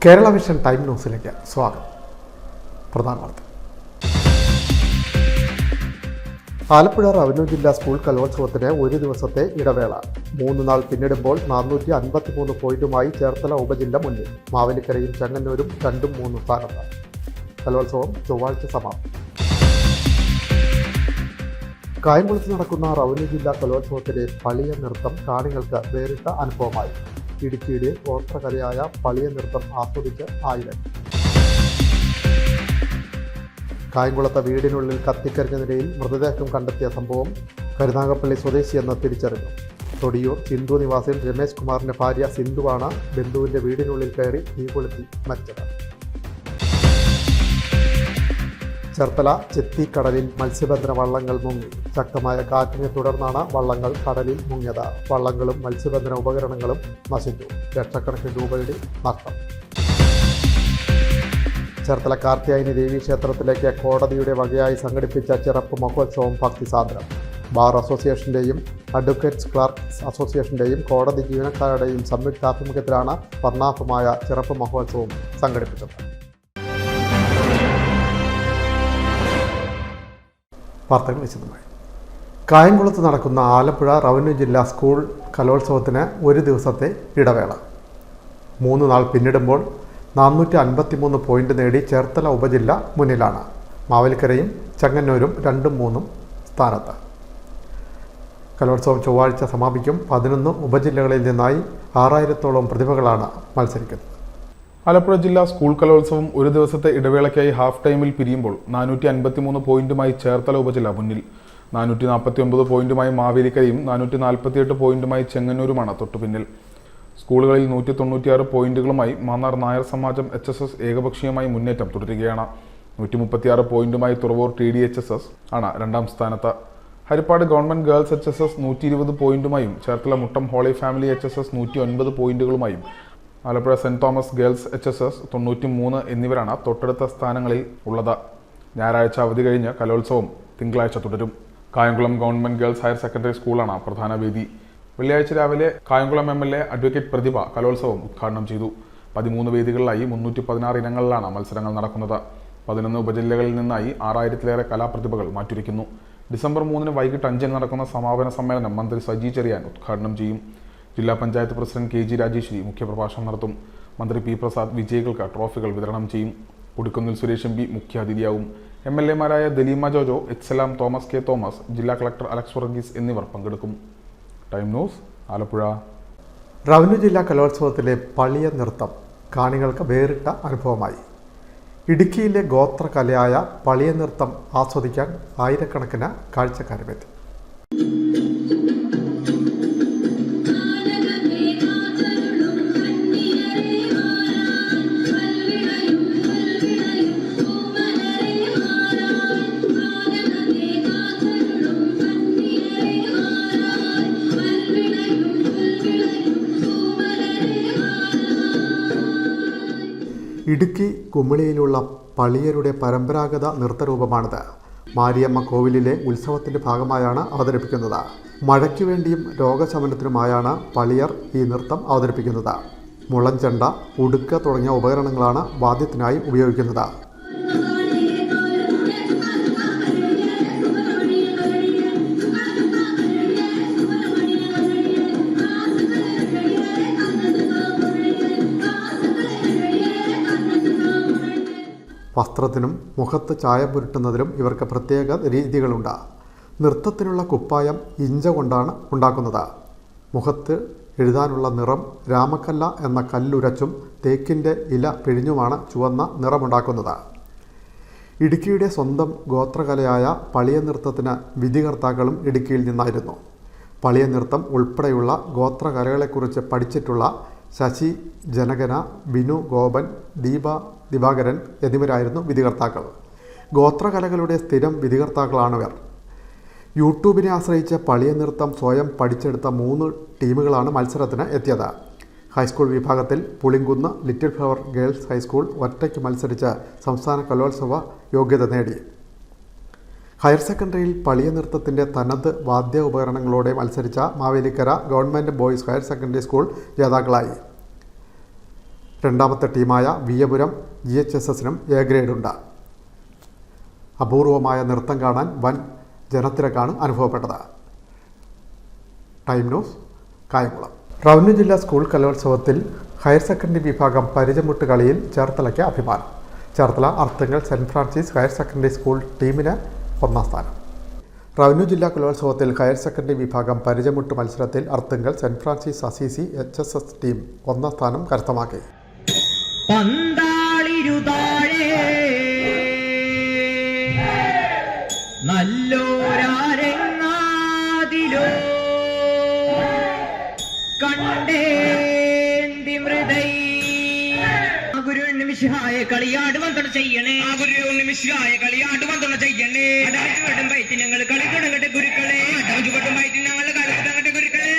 Kerala vision time ന്യൂസിലേക്ക് സ്വാഗതം. പ്രധാന വാർത്ത. ആലപ്പുഴ റവന്യൂ ജില്ലാ സ്കൂൾ കലോത്സവത്തിന് ഒരു ദിവസത്തെ ഇടവേള. 3 നാൾ പിന്നിടുമ്പോൾ 453 പോയിന്റുമായി ചേർത്തല ഉപജില്ല മുന്നിൽ. മാവേലിക്കരയും ചെങ്ങന്നൂരും 2ഉം 3 സ്ഥാനത്ത്. കലോത്സവം ചൊവ്വാഴ്ച സമാപിക്കും. കായംകുളത്ത് നടക്കുന്ന റവന്യൂ ജില്ലാ കലോത്സവത്തിലെ പളിയ നൃത്തം കാണികൾക്ക് വേറിട്ട അനുഭവമായി. ഇടുക്കിയുടെ ഗോത്രകലയായ പളിയ നൃത്തം ആസ്വദിച്ച് ആയിരം. കായംകുളത്തെ വീടിനുള്ളിൽ കത്തിക്കരിഞ്ഞ നിലയിൽ മൃതദേഹം കണ്ടെത്തിയ സംഭവം കരുനാഗപ്പള്ളി സ്വദേശിയെന്ന് തിരിച്ചറിഞ്ഞു. തൊടിയൂർ സിന്ധു നിവാസിൽ രമേശ് കുമാറിന്റെ ഭാര്യ സിന്ധുവാണ് ബന്ധുവിന്റെ വീടിനുള്ളിൽ കയറി തീ കൊളുത്തി മരിച്ചത്. ചേർത്തല ചെത്തിക്കടലിൽ മത്സ്യബന്ധന വള്ളങ്ങൾ മുങ്ങി. ശക്തമായ കാറ്റിനെ തുടർന്നാണ് വള്ളങ്ങൾ കടലിൽ മുങ്ങിയത്. വള്ളങ്ങളും മത്സ്യബന്ധന ഉപകരണങ്ങളും നശിച്ചു. ലക്ഷക്കണക്കിന് രൂപയുടെ നഷ്ടം. ചേർത്തല കാർത്യായനി ദേവി ക്ഷേത്രത്തിലേക്ക് കോടതിയുടെ വകയായി സംഘടിപ്പിച്ച ചിറപ്പ് മഹോത്സവം ഭക്തിസാന്ദ്രം. ബാർ അസോസിയേഷന്റെയും അഡ്വക്കേറ്റ്സ് ക്ലർക്സ് അസോസിയേഷന്റെയും കോടതി ജീവനക്കാരുടെയും സംയുക്താഭിമുഖ്യത്തിലാണ് വർണ്ണാഭമായ ചിറപ്പ് മഹോത്സവം സംഘടിപ്പിച്ചത്. വാർത്തകൾ വിശദമായി. കായംകുളത്ത് നടക്കുന്ന ആലപ്പുഴ റവന്യൂ ജില്ലാ സ്കൂൾ കലോത്സവത്തിന് ഒരു ദിവസത്തെ ഇടവേള. 3 നാൾ പിന്നിടുമ്പോൾ 453 പോയിന്റ് നേടി ചേർത്തല ഉപജില്ല മുന്നിലാണ്. മാവേലിക്കരയും ചെങ്ങന്നൂരും 2ഉം 3ഉം സ്ഥാനത്ത്. കലോത്സവം ചൊവ്വാഴ്ച സമാപിക്കും. 11 ഉപജില്ലകളിൽ നിന്നായി 6000-ഓളം പ്രതിഭകളാണ് മത്സരിക്കുന്നത്. ആലപ്പുഴ ജില്ലാ സ്കൂൾ കലോത്സവം ഒരു ദിവസത്തെ ഇടവേളയ്ക്കായി ഹാഫ് ടൈമിൽ പിരിയുമ്പോൾ 453 പോയിന്റുമായി ചേർത്തല ഉപജില്ല മുന്നിൽ. 449 പോയിന്റുമായി മാവേലിക്കരയും 448 പോയിന്റുമായി ചെങ്ങന്നൂരുമാണ് തൊട്ടുപിന്നിൽ. സ്കൂളുകളിൽ 196 പോയിന്റുകളുമായി മാന്നാർ നായർ സമാജം HSS ഏകപക്ഷീയമായി മുന്നേറ്റം തുടരുകയാണ്. 136 പോയിന്റുമായി തുറവൂർ TDHSS ആണ് 2ാം സ്ഥാനത്ത്. ഹരിപ്പാട് ഗവൺമെന്റ് ഗേൾസ് HSS 120 പോയിന്റുമായും Cherthala Muttam holy family HSS 109 പോയിന്റുകളുമായും Alappuzha Saint Thomas girls HSS 93 എന്നിവരാണ് തൊട്ടടുത്ത സ്ഥാനങ്ങളിൽ ഉള്ളത്. ഞായറാഴ്ച അവധി കഴിഞ്ഞ് കലോത്സവം തിങ്കളാഴ്ച തുടരും. Kayamkulam government girls higher secondary സ്കൂളാണ് പ്രധാന വേദി. വെള്ളിയാഴ്ച രാവിലെ കായംകുളം MLA അഡ്വക്കേറ്റ് പ്രതിഭ കലോത്സവം ഉദ്ഘാടനം ചെയ്തു. 13 വേദികളിലായി 316 ഇനങ്ങളിലാണ് മത്സരങ്ങൾ നടക്കുന്നത്. 11 ഉപജില്ലകളിൽ നിന്നായി 6000-ലേറെ കലാപ്രതിഭകൾ മാറ്റുരയ്ക്കുന്നു. ഡിസംബർ 3 വൈകിട്ട് 5 നടക്കുന്ന സമാപന സമ്മേളനം മന്ത്രി സജി ചെറിയാൻ ഉദ്ഘാടനം ചെയ്യും. ജില്ലാ പഞ്ചായത്ത് പ്രസിഡന്റ് KG രാജേശ്വരി മുഖ്യപ്രഭാഷണം നടത്തും. മന്ത്രി P പ്രസാദ് വിജയികൾക്ക് ട്രോഫികൾ വിതരണം ചെയ്യും. കൊടിക്കുന്നിൽ സുരേഷ് MP മുഖ്യാതിഥിയാവും. MLA-മാരായ Daleema Jojo, H Salam, Thomas K Thomas, ജില്ലാ കളക്ടർ അലക്സ് വർഗീസ് എന്നിവർ പങ്കെടുക്കും. Time news, Alappuzha. റവന്യൂ ജില്ലാ കലോത്സവത്തിലെ പളിയ നൃത്തം കാണികൾക്ക് വേറിട്ട അനുഭവമായി. ഇടുക്കിയിലെ ഗോത്രകലയായ പളിയ നൃത്തം ആസ്വദിക്കാൻ ആയിരക്കണക്കിന് കാഴ്ചക്കാരുമെത്തി. ഇടുക്കി കുമിളിയിലുള്ള പളിയരുടെ പരമ്പരാഗത നൃത്തരൂപമാണിത്. മാരിയമ്മ കോവിലിലെ ഉത്സവത്തിൻ്റെ ഭാഗമായാണ് അവതരിപ്പിക്കുന്നത്. മഴയ്ക്ക് വേണ്ടിയും രോഗശമനത്തിനുമായാണ് പളിയർ ഈ നൃത്തം അവതരിപ്പിക്കുന്നത്. മുളഞ്ചണ്ട, ഉടുക്ക തുടങ്ങിയ ഉപകരണങ്ങളാണ് വാദ്യത്തിനായി ഉപയോഗിക്കുന്നത്. വസ്ത്രത്തിനും മുഖത്ത് ചായം പുരട്ടുന്നതിലും ഇവർക്ക് പ്രത്യേക രീതികളുണ്ട്. നൃത്തത്തിനുള്ള കുപ്പായം ഇഞ്ച കൊണ്ടാണ് ഉണ്ടാക്കുന്നത്. മുഖത്ത് എഴുതാനുള്ള നിറം രാമക്കല്ല എന്ന കല്ലുരച്ചും തേക്കിൻ്റെ ഇല പിഴിഞ്ഞുമാണ് ചുവന്ന നിറമുണ്ടാക്കുന്നത്. ഇടുക്കിയുടെ സ്വന്തം ഗോത്രകലയായ പളിയ നൃത്തത്തിന് വിധികർത്താക്കളും ഇടുക്കിയിൽ നിന്നായിരുന്നു. പളിയ നൃത്തം ഉൾപ്പെടെയുള്ള ഗോത്രകലകളെക്കുറിച്ച് പഠിച്ചിട്ടുള്ള ശശി ജനകന, ബിനു ഗോപൻ, ദീപ ദിവാകരൻ എന്നിവരായിരുന്നു വിധികർത്താക്കൾ. ഗോത്രകലകളുടെ സ്ഥിരം വിധികർത്താക്കളാണിവർ. യൂട്യൂബിനെ ആശ്രയിച്ച് പളിയ നൃത്തം സ്വയം പഠിച്ചെടുത്ത 3 ടീമുകളാണ് മത്സരത്തിന് എത്തിയത്. ഹൈസ്കൂൾ വിഭാഗത്തിൽ Pulinkunnu little flower girls high school ഒറ്റയ്ക്ക് മത്സരിച്ച് സംസ്ഥാന കലോത്സവ യോഗ്യത നേടി. ഹയർ സെക്കൻഡറിയിൽ പളിയ നൃത്തത്തിൻ്റെ തനത് വാദ്യ ഉപകരണങ്ങളോടെ മത്സരിച്ച Mavelikkara government boys higher secondary school ജേതാക്കളായി. രണ്ടാമത്തെ ടീമായ വിയപുരം GHSSനും എ ഗ്രേഡുണ്ട്. അപൂർവമായ നൃത്തം കാണാൻ വൻ ജനത്തിരക്കാണ് അനുഭവപ്പെട്ടത്. Time news, Kayamkulam. റവന്യൂ ജില്ലാ സ്കൂൾ കലോത്സവത്തിൽ ഹയർ സെക്കൻഡറി വിഭാഗം പരിചമുട്ട് കളിയിൽ ചേർത്തലയ്ക്ക് അഭിമാനം. Cherthala Arthunkal saint Francis higher secondary school ടീമിന് ഒന്നാം സ്ഥാനം. റവന്യൂ ജില്ലാ കലോത്സവത്തിൽ ഹയർ സെക്കൻഡറി വിഭാഗം പരിചമുട്ട് മത്സരത്തിൽ Arthunkal saint Francis Assisi HSS team ഒന്നാം സ്ഥാനം കരസ്ഥമാക്കി. നല്ലോരാരെങ്ങാതിലോ കണ്ടേന്തി മൃദൈ ഗുരുമിശിഹായ കളിയാടുവാൻ തുണ ചെയ്യണേ. ആ ഗുരുമിശിഹായ കളിയാടുവാൻ തുണ ചെയ്യണേ. അടച്ചുകെട്ടും വയറ്റി ഞങ്ങൾ കളി തുടങ്ങട്ടെ ഗുരുക്കളെ. അടച്ചുകെട്ടും വയറ്റി ഞങ്ങൾ കളി തുടങ്ങട്ടെ ഗുരുക്കളെ.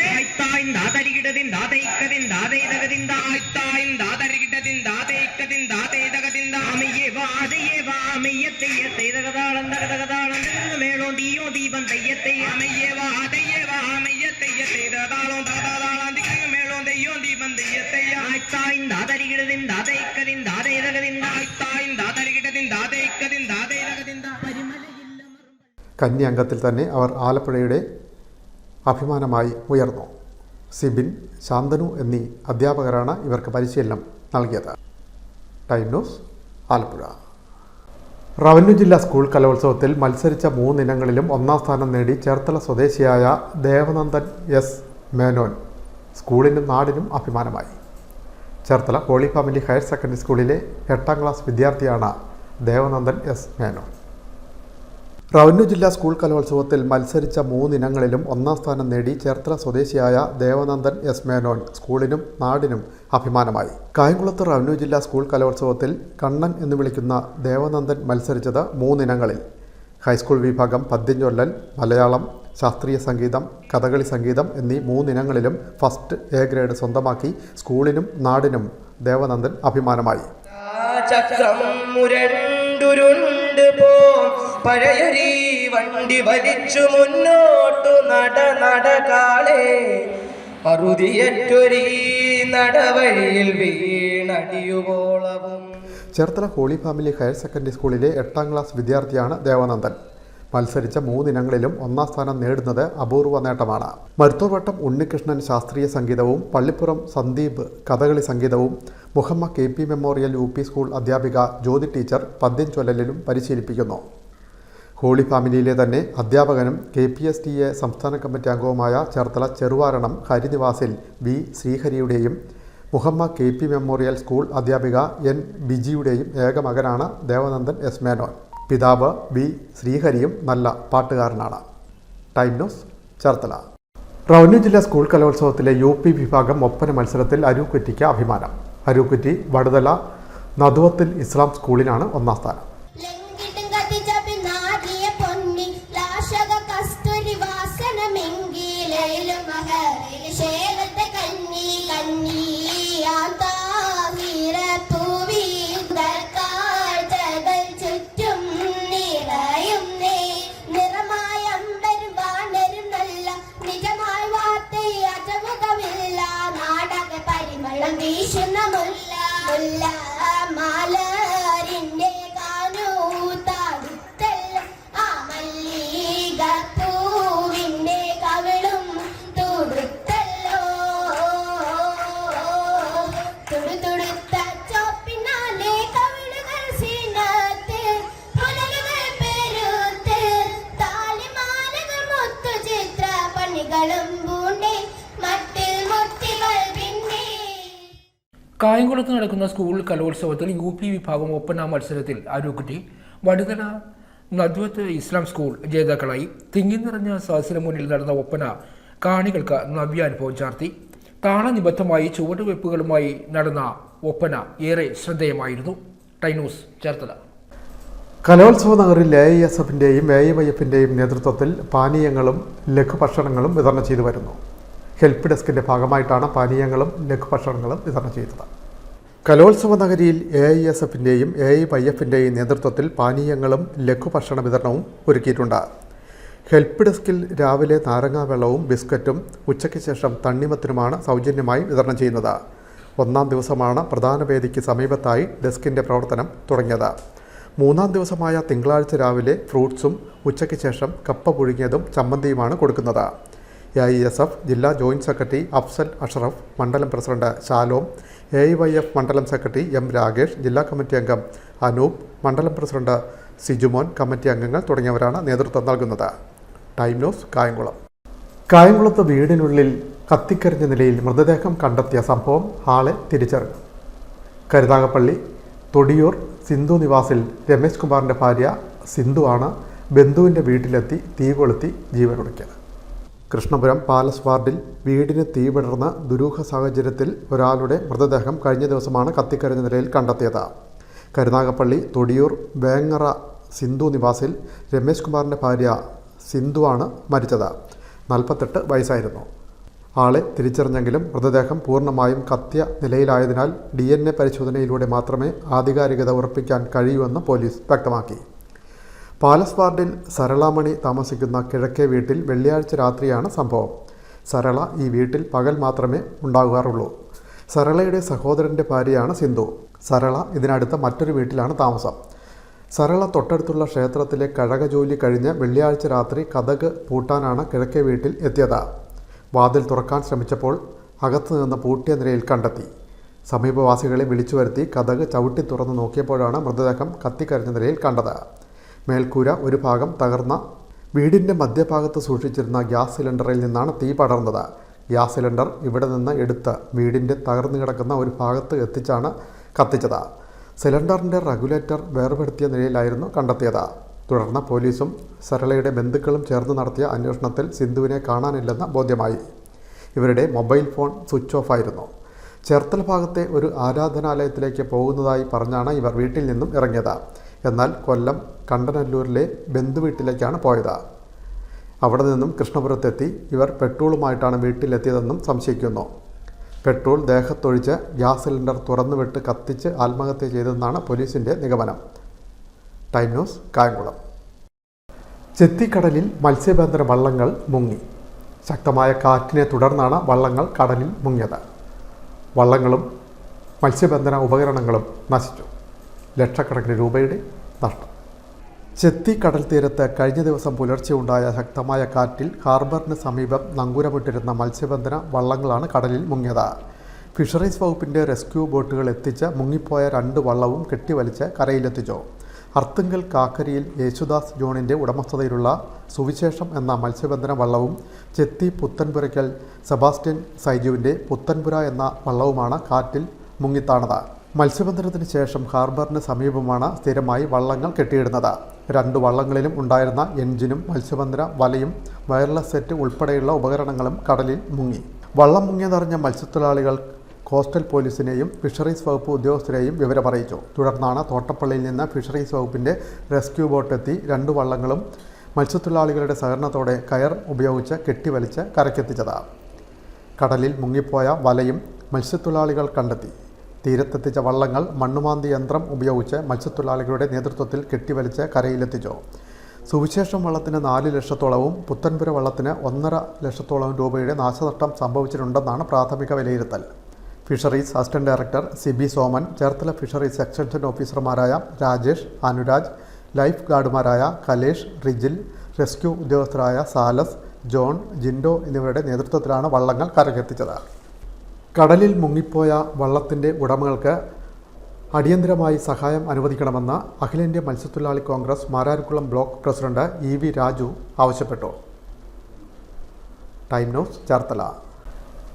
മേളോ തീയോ ദീപം തെയ്യത്തെ മേളോ തെയ്യോ ദീപം കന്നി അംഗത്തിൽ തന്നെ അവർ ആലപ്പുഴയുടെ അഭിമാനമായി ഉയർന്നു. സിബിൻ, ശാന്തനു എന്നീ അധ്യാപകരാണ് ഇവർക്ക് പരിശീലനം നൽകിയത്. Time news, Alappuzha. റവന്യൂ ജില്ലാ സ്കൂൾ കലോത്സവത്തിൽ മത്സരിച്ച 3 ഇനങ്ങളിലും ഒന്നാം സ്ഥാനം നേടി ചേർത്തല സ്വദേശിയായ ദേവനന്ദൻ S മേനോൻ സ്കൂളിനും നാടിനും അഭിമാനമായി. Cherthala holy family higher secondary സ്കൂളിലെ 8ാം ക്ലാസ് വിദ്യാർത്ഥിയാണ് ദേവനന്ദൻ S മേനോൻ. റവന്യൂ ജില്ലാ സ്കൂൾ കലോത്സവത്തിൽ മത്സരിച്ച 3 ഇനങ്ങളിലും ഒന്നാം സ്ഥാനം നേടി ചേർത്തല സ്വദേശിയായ ദേവനന്ദൻ S മേനോൻ സ്കൂളിനും നാടിനും അഭിമാനമായി. കായംകുളത്ത് റവന്യൂ ജില്ലാ സ്കൂൾ കലോത്സവത്തിൽ കണ്ണൻ എന്ന് വിളിക്കുന്ന ദേവനന്ദൻ മത്സരിച്ചത് 3 ഇനങ്ങളിൽ. ഹൈസ്കൂൾ വിഭാഗം പദ്യം ചൊല്ലൽ, മലയാളം, ശാസ്ത്രീയ സംഗീതം, കഥകളി സംഗീതം എന്നീ 3 ഇനങ്ങളിലും ഫസ്റ്റ് എ ഗ്രേഡ് സ്വന്തമാക്കി സ്കൂളിനും നാടിനും ദേവനന്ദൻ അഭിമാനമായി. പഴയൊരീ വണ്ടി വലിച്ചു മുന്നോട്ടു നടകാളെ അറുതിയറ്റൊരീ നടവഴിയിൽ വീണടിയുവോളവും. Cherthala holy family higher secondary സ്കൂളിലെ 8ാം ക്ലാസ് വിദ്യാർത്ഥിയാണ് ദേവനന്ദൻ. മത്സരിച്ച 3 ഇനങ്ങളിലും ഒന്നാം സ്ഥാനം നേടുന്നത് അപൂർവ നേട്ടമാണ്. മരുത്തോർവട്ടം ഉണ്ണികൃഷ്ണൻ ശാസ്ത്രീയ സംഗീതവും പള്ളിപ്പുറം സന്ദീപ് കഥകളി സംഗീതവും Muhamma KP memorial UP school അധ്യാപിക ജ്യോതി ടീച്ചർ പദ്യം ചൊല്ലലിലും പരിശീലിപ്പിക്കുന്നു. ഹോളി ഫാമിലിയിലെ തന്നെ അധ്യാപകനും KPSTA സംസ്ഥാന കമ്മിറ്റി അംഗവുമായ ചേർത്തല ചെറുവാരണം ഹരിനിവാസിൽ B ശ്രീഹരിയുടെയും മുഹമ്മ KP മെമ്മോറിയൽ സ്കൂൾ അധ്യാപിക N ബിജിയുടെയും ഏക മകനാണ് ദേവനന്ദൻ S മേനോൻ. പിതാവ് B ശ്രീഹരിയും നല്ല പാട്ടുകാരനാണ്. Time news, Cherthala. റവന്യൂ ജില്ലാ സ്കൂൾ കലോത്സവത്തിലെ UP വിഭാഗം ഒപ്പന മത്സരത്തിൽ അരൂക്കുറ്റിക്ക് അഭിമാനം. അരൂക്കുറ്റി വടുതല നദുവത്തുൽ ഇസ്ലാം സ്കൂളിനാണ് ഒന്നാം സ്ഥാനം. കായംകുളത്ത് നടക്കുന്ന സ്കൂൾ കലോത്സവത്തിൽ UP വിഭാഗം ഒപ്പന മത്സരത്തിൽ അരൂക്കുറ്റി വടുതല നദ്വത്ത് ഇസ്ലാം സ്കൂൾ ജേതാക്കളായി. തിങ്ങി നിറഞ്ഞ സദസ്സിന് മുന്നിൽ നടന്ന ഒപ്പന കാണികൾക്ക് നവ്യാനുഭവം ചാർത്തി. താളനിബദ്ധമായി ചുവടുവെപ്പുകളുമായി നടന്ന ഒപ്പന ഏറെ ശ്രദ്ധേയമായിരുന്നു. Time news, Cherthala. കലോത്സവ നഗറിൽ AISFന്റെയും AIYFന്റെയും നേതൃത്വത്തിൽ പാനീയങ്ങളും ലഘുഭക്ഷണങ്ങളും വിതരണം ചെയ്തു വരുന്നു. ഹെൽപ്പ് ഡെസ്കിൻ്റെ ഭാഗമായിട്ടാണ് പാനീയങ്ങളും ലഘുഭക്ഷണങ്ങളും വിതരണം ചെയ്തത്. കലോത്സവ നഗരിയിൽ AISFന്റെയും AIYFന്റെയും നേതൃത്വത്തിൽ പാനീയങ്ങളും ലഘുഭക്ഷണ വിതരണവും ഒരുക്കിയിട്ടുണ്ട്. ഹെൽപ്പ് ഡെസ്കിൽ രാവിലെ നാരങ്ങാ വെള്ളവും ബിസ്ക്കറ്റും ഉച്ചയ്ക്ക് ശേഷം തണ്ണിമത്തിനുമാണ് സൗജന്യമായി വിതരണം ചെയ്യുന്നത്. ഒന്നാം ദിവസമാണ് പ്രധാന വേദിക്ക് സമീപത്തായി ഡെസ്കിൻ്റെ പ്രവർത്തനം തുടങ്ങിയത്. മൂന്നാം ദിവസമായ തിങ്കളാഴ്ച രാവിലെ ഫ്രൂട്ട്സും ഉച്ചയ്ക്ക് ശേഷം കപ്പ പുഴുങ്ങിയതും ചമ്മന്തിയുമാണ് കൊടുക്കുന്നത്. AISF ജില്ലാ ജോയിൻറ്റ് സെക്രട്ടറി അഫ്സൽ അഷറഫ്, മണ്ഡലം പ്രസിഡന്റ് ഷാലോം, AIYF മണ്ഡലം സെക്രട്ടറി M. രാഗേഷ്, ജില്ലാ കമ്മിറ്റി അംഗം അനൂപ്, മണ്ഡലം പ്രസിഡന്റ് സിജുമോൻ, കമ്മിറ്റി അംഗങ്ങൾ തുടങ്ങിയവരാണ് നേതൃത്വം നൽകുന്നത്. Time news, Kayamkulam. കായംകുളത്ത് വീടിനുള്ളിൽ കത്തിക്കരിഞ്ഞ നിലയിൽ മൃതദേഹം കണ്ടെത്തിയ സംഭവം ആളെ തിരിച്ചറിഞ്ഞു. കരുനാഗപ്പള്ളി തൊടിയൂർ സിന്ധു നിവാസിൽ രമേശ് കുമാറിൻ്റെ ഭാര്യ സിന്ധുവാണ് ബന്ധുവിൻ്റെ വീട്ടിലെത്തി തീ കൊളുത്തി ജീവനൊടുക്കിയത്. കൃഷ്ണപുരം പാലസ് വാർഡിൽ വീടിന് തീപിടർന്ന ദുരൂഹ സാഹചര്യത്തിൽ ഒരാളുടെ മൃതദേഹം കഴിഞ്ഞ ദിവസമാണ് കത്തിക്കരിഞ്ഞ നിലയിൽ കണ്ടെത്തിയത്. കരുനാഗപ്പള്ളി തൊടിയൂർ വേങ്ങറ സിന്ധു നിവാസിൽ രമേശ് കുമാറിൻ്റെ ഭാര്യ സിന്ധുവാണ് മരിച്ചത്. 48 വയസ്സായിരുന്നു. ആളെ തിരിച്ചറിഞ്ഞെങ്കിലും മൃതദേഹം പൂർണ്ണമായും കത്തിയ നിലയിലായതിനാൽ DNA പരിശോധനയിലൂടെ മാത്രമേ ആധികാരികത ഉറപ്പിക്കാൻ കഴിയൂവെന്ന് പോലീസ് വ്യക്തമാക്കി. പാലസ് വാർഡിൽ സരളാമണി താമസിക്കുന്ന കിഴക്കേ വീട്ടിൽ വെള്ളിയാഴ്ച രാത്രിയാണ് സംഭവം. സരള ഈ വീട്ടിൽ പകൽ മാത്രമേ ഉണ്ടാകാറുള്ളൂ. സരളയുടെ സഹോദരൻ്റെ ഭാര്യയാണ് സിന്ധു. സരള ഇതിനടുത്ത മറ്റൊരു വീട്ടിലാണ് താമസം. സരള തൊട്ടടുത്തുള്ള ക്ഷേത്രത്തിലെ കഴകജോലി കഴിഞ്ഞ് വെള്ളിയാഴ്ച രാത്രി കതക് പൂട്ടാനാണ് കിഴക്കേ വീട്ടിൽ എത്തിയത്. വാതിൽ തുറക്കാൻ ശ്രമിച്ചപ്പോൾ അകത്തു നിന്ന് പൂട്ടിയ നിലയിൽ കണ്ടെത്തി. സമീപവാസികളെ വിളിച്ചു വരുത്തി കതക് ചവിട്ടി തുറന്ന് നോക്കിയപ്പോഴാണ് മൃതദേഹം കത്തിക്കരിഞ്ഞ നിലയിൽ കണ്ടത്. മേൽക്കൂര ഒരു ഭാഗം തകർന്ന വീടിൻ്റെ മധ്യഭാഗത്ത് സൂക്ഷിച്ചിരുന്ന ഗ്യാസ് സിലിണ്ടറിൽ നിന്നാണ് തീ പടർന്നത്. ഗ്യാസ് സിലിണ്ടർ ഇവിടെ നിന്ന് എടുത്ത് വീടിൻ്റെ തകർന്നു കിടക്കുന്ന ഒരു ഭാഗത്ത് എത്തിച്ചാണ് കത്തിച്ചത്. സിലിണ്ടറിൻ്റെ റെഗുലേറ്റർ വേർപെടുത്തിയ നിലയിലായിരുന്നു കണ്ടെത്തിയത്. തുടർന്ന് പോലീസും സരളയുടെ ബന്ധുക്കളും ചേർന്ന് നടത്തിയ അന്വേഷണത്തിൽ സിന്ധുവിനെ കാണാനില്ലെന്ന് ബോധ്യമായി. ഇവരുടെ മൊബൈൽ ഫോൺ സ്വിച്ച് ഓഫ് ആയിരുന്നു. ചേർത്തല ഭാഗത്തെ ഒരു ആരാധനാലയത്തിലേക്ക് പോകുന്നതായി പറഞ്ഞാണ് ഇവർ വീട്ടിൽ നിന്നും ഇറങ്ങിയത്. എന്നാൽ കൊല്ലം കണ്ടനല്ലൂരിലെ ബന്ധുവീട്ടിലേക്കാണ് പോയത്. അവിടെ നിന്നും കൃഷ്ണപുരത്തെത്തി ഇവർ പെട്രോളുമായിട്ടാണ് വീട്ടിലെത്തിയതെന്നും സംശയിക്കുന്നു. പെട്രോൾ ദേഹത്തൊഴിച്ച് ഗ്യാസ് സിലിണ്ടർ തുറന്നുവിട്ട് കത്തിച്ച് ആത്മഹത്യ ചെയ്തെന്നാണ് പോലീസിൻ്റെ നിഗമനം. Time news, Kayamkulam. ചെത്തിക്കടലിൽ മത്സ്യബന്ധന വള്ളങ്ങൾ മുങ്ങി. ശക്തമായ കാറ്റിനെ തുടർന്നാണ് വള്ളങ്ങൾ കടലിൽ മുങ്ങിയത്. വള്ളങ്ങളും മത്സ്യബന്ധന ഉപകരണങ്ങളും നശിച്ചു. ലക്ഷക്കണക്കിന് രൂപയുടെ നഷ്ടം. ചെത്തി കടൽ തീരത്ത് കഴിഞ്ഞ ദിവസം പുലർച്ചെ ഉണ്ടായ ശക്തമായ കാറ്റിൽ ഹാർബറിന് സമീപം നങ്കൂരമിട്ടിരുന്ന മത്സ്യബന്ധന വള്ളങ്ങളാണ് കടലിൽ മുങ്ങിയത്. ഫിഷറീസ് വകുപ്പിൻ്റെ റെസ്ക്യൂ ബോട്ടുകൾ എത്തിച്ച് മുങ്ങിപ്പോയ 2 വള്ളവും കെട്ടിവലിച്ച് കരയിലെത്തിച്ചു. അർത്തുങ്കൽ കാക്കരിയിൽ യേശുദാസ് ജോണിൻ്റെ ഉടമസ്ഥതയിലുള്ള സുവിശേഷം എന്ന മത്സ്യബന്ധന വള്ളവും ചെത്തി പുത്തൻപുരയ്ക്കൽ സെബാസ്റ്റ്യൻ സൈജുവിൻ്റെ പുത്തൻപുര എന്ന വള്ളവുമാണ് കാറ്റിൽ മുങ്ങിത്താണത്. മത്സ്യബന്ധനത്തിന് ശേഷം ഹാർബറിന് സമീപമാണ് സ്ഥിരമായി വള്ളങ്ങൾ കെട്ടിയിടുന്നത്. 2 വള്ളങ്ങളിലും ഉണ്ടായിരുന്ന എൻജിനും മത്സ്യബന്ധന വലയും വയർലെസ് സെറ്റ് ഉൾപ്പെടെയുള്ള ഉപകരണങ്ങളും കടലിൽ മുങ്ങി. വള്ളം മുങ്ങിയതറിഞ്ഞ മത്സ്യത്തൊഴിലാളികൾ കോസ്റ്റൽ പോലീസിനെയും ഫിഷറീസ് വകുപ്പ് ഉദ്യോഗസ്ഥരെയും വിവരമറിയിച്ചു. തുടർന്നാണ് തോട്ടപ്പള്ളിയിൽ നിന്ന് ഫിഷറീസ് വകുപ്പിൻ്റെ റെസ്ക്യൂ ബോട്ടെത്തി 2 വള്ളങ്ങളും മത്സ്യത്തൊഴിലാളികളുടെ സഹകരണത്തോടെ കയർ ഉപയോഗിച്ച് കെട്ടിവലിച്ച് കരക്കെത്തിച്ചത്. കടലിൽ മുങ്ങിപ്പോയ വലയും മത്സ്യത്തൊഴിലാളികൾ കണ്ടെത്തി. തീരത്തെത്തിച്ച വള്ളങ്ങൾ മണ്ണുമാന്തി യന്ത്രം ഉപയോഗിച്ച് മത്സ്യത്തൊഴിലാളികളുടെ നേതൃത്വത്തിൽ കെട്ടിവലിച്ച് കരയിലെത്തിച്ചു. സുവിശേഷം വള്ളത്തിന് 4 ലക്ഷത്തോളവും പുത്തൻപുര വള്ളത്തിന് 1.5 ലക്ഷത്തോളവും രൂപയുടെ നാശനഷ്ടം സംഭവിച്ചിട്ടുണ്ടെന്നാണ് പ്രാഥമിക വിലയിരുത്തൽ. Fisheries assistant director Sibi Soman, Cherthala fisheries extension ഓഫീസർമാരായ രാജേഷ്, അനുരാജ്, ലൈഫ് ഗാർഡുമാരായ കലേഷ്, റിജിൽ, റെസ്ക്യൂ ഉദ്യോഗസ്ഥരായ സാലസ്, ജോൺ, ജിൻഡോ എന്നിവരുടെ നേതൃത്വത്തിലാണ് വള്ളങ്ങൾ കരക്കെത്തിച്ചത്. കടലിൽ മുങ്ങിപ്പോയ വള്ളത്തിൻ്റെ ഉടമകൾക്ക് അടിയന്തരമായി സഹായം അനുവദിക്കണമെന്ന് അഖിലേന്ത്യാ മത്സ്യത്തൊഴിലാളി Congress Mararikulam block president EV Raju ആവശ്യപ്പെട്ടു. Time news, Cherthala.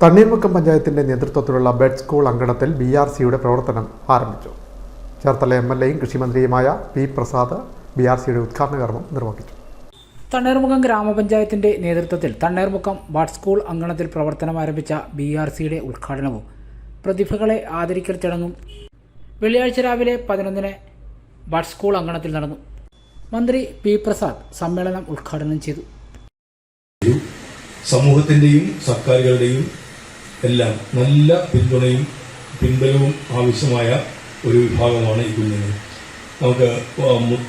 തണ്ണീർമുക്കം പഞ്ചായത്തിൻ്റെ നേതൃത്വത്തിലുള്ള ബെഡ് സ്കൂൾ അങ്കണത്തിൽ BRCയുടെ പ്രവർത്തനം ആരംഭിച്ചു. ചേർത്തല MLAയും കൃഷിമന്ത്രിയുമായ P. പ്രസാദ് BRCയുടെ ഉദ്ഘാടന കർമ്മം നിർവഹിച്ചു. തണ്ണീർമുക്കം ഗ്രാമപഞ്ചായത്തിന്റെ നേതൃത്വത്തിൽ തണ്ണീർമുക്കം ബഡ് സ്കൂൾ അങ്കണത്തിൽ പ്രവർത്തനം ആരംഭിച്ച BRCയുടെ ഉദ്ഘാടനവും പ്രതിഭകളെ ആദരിക്കൽ ചടങ്ങും വെള്ളിയാഴ്ച രാവിലെ 11-ന് ബഡ് സ്കൂൾ അങ്കണത്തിൽ നടന്നു. മന്ത്രി P. പ്രസാദ് സമ്മേളനം ഉദ്ഘാടനം ചെയ്തു. സമൂഹത്തിന്റെയും സർക്കാരുകളുടെയും എല്ലാം നല്ല പിന്തുണയും പിൻബലവും ആവശ്യമായ ഒരു വിഭാഗമാണ് ഈ കുഞ്ഞുങ്ങൾ.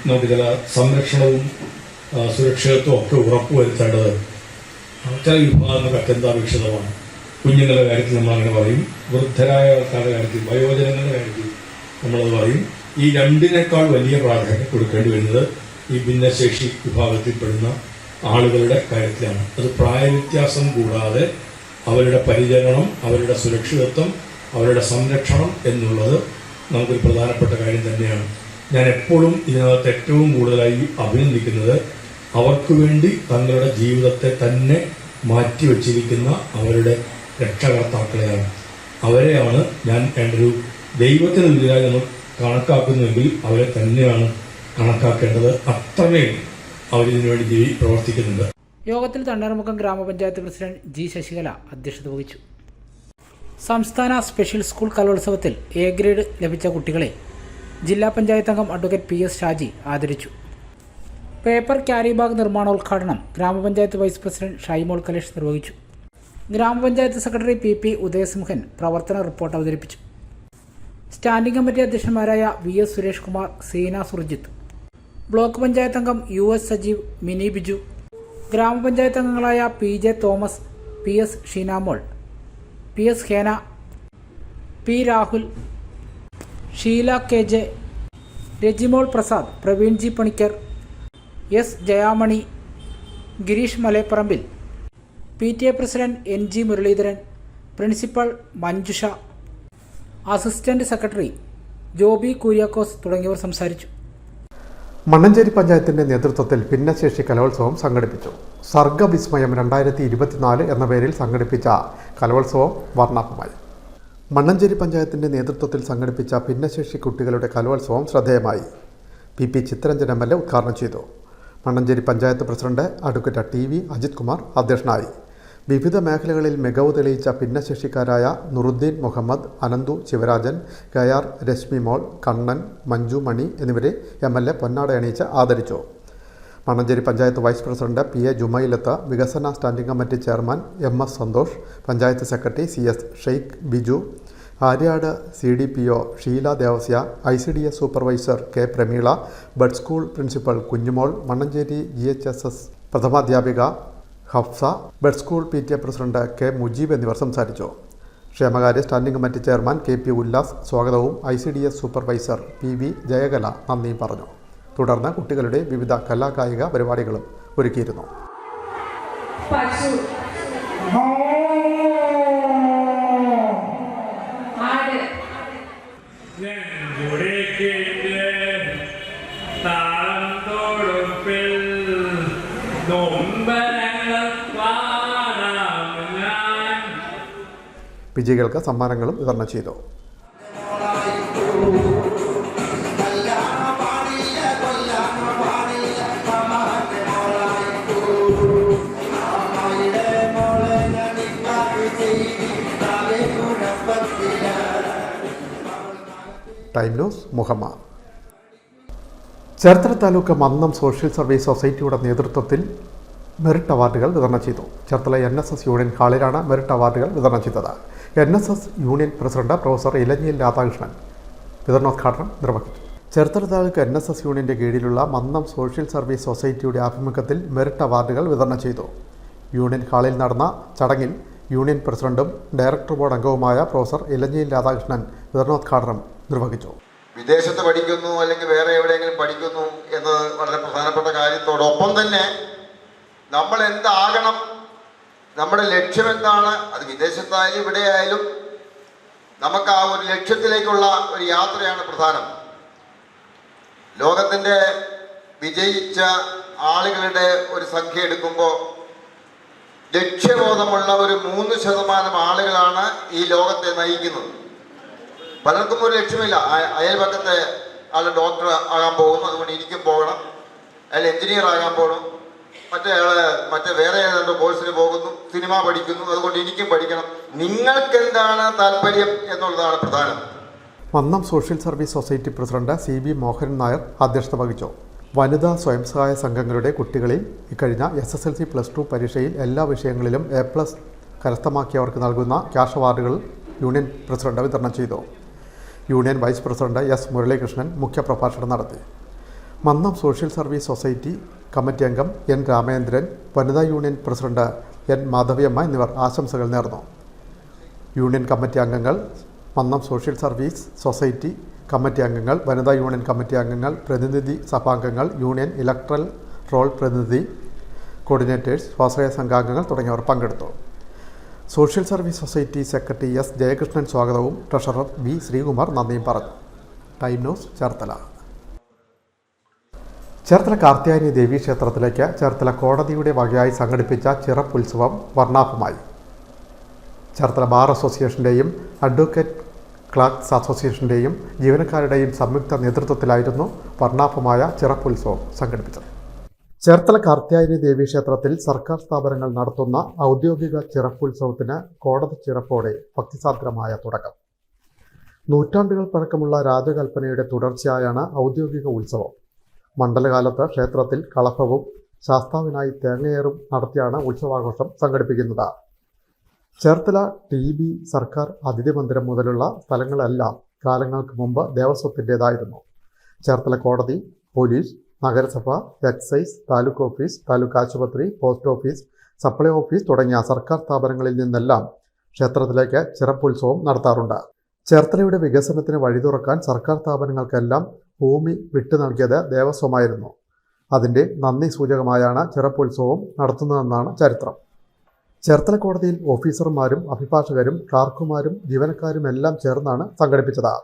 നമുക്ക് ചില സംരക്ഷണവും സുരക്ഷിതത്വം ഒക്കെ ഉറപ്പുവരുത്തേണ്ടത് ചില വിഭാഗങ്ങൾക്ക് അത്യന്താപേക്ഷിതമാണ്. കുഞ്ഞുങ്ങളുടെ കാര്യത്തിൽ നമ്മളങ്ങനെ പറയും, വൃദ്ധരായ ആൾക്കാരുടെ കാര്യത്തിൽ, വയോജനങ്ങളുടെ കാര്യത്തിൽ നമ്മളത് പറയും. ഈ രണ്ടിനേക്കാൾ വലിയ പ്രാധാന്യം കൊടുക്കേണ്ടി വരുന്നത് ഈ ഭിന്നശേഷി വിഭാഗത്തിൽപ്പെടുന്ന ആളുകളുടെ കാര്യത്തിലാണ്. അത് പ്രായവ്യത്യാസം കൂടാതെ അവരുടെ പരിചരണം, അവരുടെ സുരക്ഷിതത്വം, അവരുടെ സംരക്ഷണം എന്നുള്ളത് നമുക്കൊരു പ്രധാനപ്പെട്ട കാര്യം തന്നെയാണ്. ഞാൻ എപ്പോഴും ഇതിനകത്ത് ഏറ്റവും കൂടുതലായി അഭിനന്ദിക്കുന്നത് അവർക്ക് വേണ്ടി തങ്ങളുടെ ജീവിതത്തെ തന്നെ മാറ്റിവെച്ചിരിക്കുന്ന അവരുടെ രക്ഷകർത്താക്കളെയാണ്. അവരെയാണ് ഞാൻ എൻ്റെ ഒരു ദൈവത്തിന് തുല്യരായി നമ്മൾ കണക്കാക്കുന്നുവെങ്കിൽ അവരെ തന്നെയാണ് കണക്കാക്കേണ്ടത്. അത്രമേൽ അവരിതിനു വേണ്ടി പ്രവർത്തിക്കുന്നുണ്ട്. യോഗത്തിൽ തണ്ണീർമുക്കം ഗ്രാമപഞ്ചായത്ത് പ്രസിഡന്റ് ജി ശശികല അധ്യക്ഷത വഹിച്ചു. സംസ്ഥാന സ്പെഷ്യൽ സ്കൂൾ കലോത്സവത്തിൽ എ ഗ്രേഡ് ലഭിച്ച കുട്ടികളെ ജില്ലാ പഞ്ചായത്ത് അംഗം അഡ്വക്കേറ്റ് PS ഷാജി ആദരിച്ചു. പേപ്പർ ക്യാരി ബാഗ് നിർമ്മാണോദ്ഘാടനം ഗ്രാമപഞ്ചായത്ത് വൈസ് പ്രസിഡന്റ് ഷൈമോൾ കലേഷ് നിർവഹിച്ചു. ഗ്രാമപഞ്ചായത്ത് സെക്രട്ടറി PP ഉദയസിംഹൻ പ്രവർത്തന റിപ്പോർട്ട് അവതരിപ്പിച്ചു. സ്റ്റാൻഡിംഗ് കമ്മിറ്റി അധ്യക്ഷന്മാരായ VS സുരേഷ് കുമാർ, സീന സുർജിത്ത്, ബ്ലോക്ക് പഞ്ചായത്ത് അംഗം US സജീവ്, മിനി ബിജു, ഗ്രാമപഞ്ചായത്ത് അംഗങ്ങളായ PJ Thomas, PS Sheenamol, PS Hena, P Rahul, Sheela KJ, Rajimol Prasad, Praveen G Panicker, S Jayamani, Gireesh Malepparambil, PTA president NG Muraleedharan, principal Manjusha, assistant secretary Joby Kuriakose തുടങ്ങിയവർ സംസാരിച്ചു. മണ്ണഞ്ചേരി പഞ്ചായത്തിന്റെ നേതൃത്വത്തിൽ ഭിന്നശേഷി കലോത്സവം സംഘടിപ്പിച്ചു. സർഗവിസ്മയം 2024 എന്ന പേരിൽ സംഘടിപ്പിച്ച കലോത്സവം വർണ്ണാഭമായി. മണ്ണഞ്ചേരി പഞ്ചായത്തിന്റെ നേതൃത്വത്തിൽ സംഘടിപ്പിച്ച ഭിന്നശേഷി കുട്ടികളുടെ കലോത്സവം ശ്രദ്ധേയമായി. PP ചിത്തരഞ്ജൻ MLA ഉദ്ഘാടനം ചെയ്തു. Mannancherry panchayat president advocate TV Ajith Kumar അധ്യക്ഷനായി. വിവിധ മേഖലകളിൽ മികവ് തെളിയിച്ച ഭിന്നശേഷിക്കാരായ നുറുദ്ദീൻ മുഹമ്മദ്, അനന്തു ശിവരാജൻ, കയാർ രശ്മി മോൾ, കണ്ണൻ, മഞ്ജു മണി എന്നിവരെ MLA പൊന്നാട അണിയിച്ച് ആദരിച്ചു. Mannanchery panchayat vice president PA Jumailath, വികസന standing committee chairman MS Santhosh, panchayat secretary CS Sheikh Biju, Aryad CDPO Sheela Devasya, ICDS supervisor K Prameela, bud school principal Kunjumol, Mannanchery GHSS പ്രഥമാധ്യാപിക Hafsa, bud school PTA president K Mujeeb എന്നിവർ സംസാരിച്ചു. ക്ഷേമകാര്യ standing committee chairman KP Ullas സ്വാഗതവും ICDS സൂപ്പർവൈസർ PV ജയകല നന്ദിയും പറഞ്ഞു. തുടർന്ന് കുട്ടികളുടെ വിവിധ കലാകായിക പരിപാടികളും ഒരുക്കിയിരുന്നു. വിജയികൾക്ക് സമ്മാനങ്ങളും വിതരണം ചെയ്തു. Time news Muhamma. Cherthala taluk Mannam social service സൊസൈറ്റിയുടെ നേതൃത്വത്തിൽ മെറിറ്റ് അവാർഡുകൾ വിതരണം ചെയ്തു. ചേർത്തല NSS യൂണിയൻ ഹാളിലാണ് മെറിറ്റ് അവാർഡുകൾ വിതരണം ചെയ്തത്. NSS union president professor ഇലഞ്ഞിയിൽ Radhakrishnan വിതരണോദ്ഘാടനം നിർവഹിച്ചു. ചേർത്തല താലൂക്ക് NSS യൂണിയന്റെ കീഴിലുള്ള മന്നം സോഷ്യൽ സർവീസ് സൊസൈറ്റിയുടെ ആഭിമുഖ്യത്തിൽ മെറിറ്റ് അവാർഡുകൾ വിതരണം ചെയ്തു. യൂണിയൻ ഹാളിൽ നടന്ന ചടങ്ങിൽ യൂണിയൻ പ്രസിഡന്റും ഡയറക്ടർ ബോർഡ് അംഗവുമായ പ്രൊഫസർ ഇലഞ്ഞിയിൽ രാധാകൃഷ്ണൻ വിതരണോദ്ഘാടനം നിർവഹിച്ചു. വിദേശത്ത് പഠിക്കുന്നു അല്ലെങ്കിൽ വേറെ എവിടെയെങ്കിലും പഠിക്കുന്നു എന്നത് വളരെ പ്രധാനപ്പെട്ട കാര്യത്തോടൊപ്പം തന്നെ നമ്മൾ എന്താകണം, നമ്മുടെ ലക്ഷ്യം എന്താണ്, അത് വിദേശത്തായാലും ഇവിടെ ആയാലും നമുക്ക് ആ ഒരു ലക്ഷ്യത്തിലേക്കുള്ള ഒരു യാത്രയാണ് പ്രധാനം. ലോകത്തിൻ്റെ വിജയിച്ച ആളുകളുടെ ഒരു സംഖ്യ എടുക്കുമ്പോൾ ലക്ഷ്യബോധമുള്ള ഒരു 3% ആളുകളാണ് ഈ ലോകത്തെ നയിക്കുന്നത്. പലർക്കും ഒരു ലക്ഷ്യമില്ല. അയൽപക്കത്തെ ആൾ ഡോക്ടർ ആകാൻ പോകുന്നു, അതുകൊണ്ട് എനിക്കും പോകണം, അയാൾ എഞ്ചിനീയർ ആകാൻ പോകണം, മറ്റേ വേറെ ഏതാണ്ട് കോഴ്സിന് പോകുന്നു, സിനിമ പഠിക്കുന്നു, അതുകൊണ്ട് എനിക്കും പഠിക്കണം. നിങ്ങൾക്ക് എന്താണ് താല്പര്യം എന്നുള്ളതാണ് പ്രധാനം. Mannam social service society president CB Mohan Nair അധ്യക്ഷത വഹിച്ചു. വനിതാ സ്വയം സഹായ സംഘങ്ങളുടെ കുട്ടികളിൽ ഇക്കഴിഞ്ഞ SSLC +2 പരീക്ഷയിൽ എല്ലാ വിഷയങ്ങളിലും A+ കരസ്ഥമാക്കിയവർക്ക് നൽകുന്ന ക്യാഷ് അവാർഡുകൾ യൂണിയൻ പ്രസിഡന്റ് വിതരണം ചെയ്തു. Union vice president S Muraleekrishnan മുഖ്യപ്രഭാഷണം നടത്തി. Mannam social service society committee അംഗം N രാമേന്ദ്രൻ, വനിതാ യൂണിയൻ പ്രസിഡന്റ് N മാധവിയമ്മ എന്നിവർ ആശംസകൾ നേർന്നു. യൂണിയൻ കമ്മിറ്റി അംഗങ്ങൾ, Mannam social service society committee അംഗങ്ങൾ, വനിതാ യൂണിയൻ കമ്മിറ്റി അംഗങ്ങൾ, പ്രതിനിധി സഭാംഗങ്ങൾ, യൂണിയൻ ഇലക്ട്രൽ റോൾ പ്രതിനിധി, കോർഡിനേറ്റേഴ്സ്, സ്വാശ്രയ സംഘാംഗങ്ങൾ തുടങ്ങിയവർ പങ്കെടുത്തു. Social service society secretary S Jayakrishnan സ്വാഗതവും ട്രഷറർ വി ശ്രീകുമാർ നന്ദിയും പറഞ്ഞു. Time news Cherthala. ചേർത്തല കാർത്യായനി ദേവീ ക്ഷേത്രത്തിലേക്ക് ചേർത്തല കോടതിയുടെ വകയായി സംഘടിപ്പിച്ച ചിറപ്പുത്സവം വർണ്ണാഭമായി. ചേർത്തല ബാർ അസോസിയേഷൻ്റെയും അഡ്വക്കേറ്റ് ക്ലർക്സ് അസോസിയേഷൻ്റെയും ജീവനക്കാരുടെയും സംയുക്ത നേതൃത്വത്തിലായിരുന്നു വർണ്ണാഭമായ ചിറപ്പുത്സവം സംഘടിപ്പിച്ചത്. ചേർത്തല കാർത്യായനി ദേവീ ക്ഷേത്രത്തിൽ സർക്കാർ സ്ഥാപനങ്ങൾ നടത്തുന്ന ഔദ്യോഗിക ചിറപ്പുത്സവത്തിന് കോടതി ചിറപ്പോടെ ഭക്തിസാന്ദ്രമായ തുടക്കം. നൂറ്റാണ്ടുകൾ പഴക്കമുള്ള രാജകൽപ്പനയുടെ തുടർച്ചയായാണ് ഔദ്യോഗിക ഉത്സവം. മണ്ഡലകാലത്ത് ക്ഷേത്രത്തിൽ കളഭവും ശാസ്താവിനായി തേങ്ങയേറും നടത്തിയാണ് ഉത്സവാഘോഷം സംഘടിപ്പിക്കുന്നത്. ചേർത്തല TB സർക്കാർ അതിഥി മന്ദിരം മുതലുള്ള സ്ഥലങ്ങളെല്ലാം കാലങ്ങൾക്ക് മുമ്പ് ദേവസ്വത്തിൻ്റേതായിരുന്നു. ചേർത്തല കോടതി, പോലീസ്, നഗരസഭ, എക്സൈസ്, താലൂക്ക് ഓഫീസ്, താലൂക്ക് ആശുപത്രി, പോസ്റ്റ് ഓഫീസ്, സപ്ലൈ ഓഫീസ് തുടങ്ങിയ സർക്കാർ സ്ഥാപനങ്ങളിൽ നിന്നെല്ലാം ക്ഷേത്രത്തിലേക്ക് ചിറപ്പുത്സവം നടത്താറുണ്ട്. ചേർത്തലയുടെ വികസനത്തിന് വഴി തുറക്കാൻ സർക്കാർ സ്ഥാപനങ്ങൾക്കെല്ലാം ഭൂമി വിട്ടു നൽകിയത് ദേവസ്വമായിരുന്നു. അതിൻ്റെ നന്ദി സൂചകമായാണ് ചിറപ്പുത്സവം നടത്തുന്നതെന്നാണ് ചരിത്രം. ചേർത്തല കോടതിയിൽ ഓഫീസർമാരും അഭിഭാഷകരും ക്ലാർക്കുമാരും ജീവനക്കാരും എല്ലാം ചേർന്നാണ് സംഘടിപ്പിച്ചത്.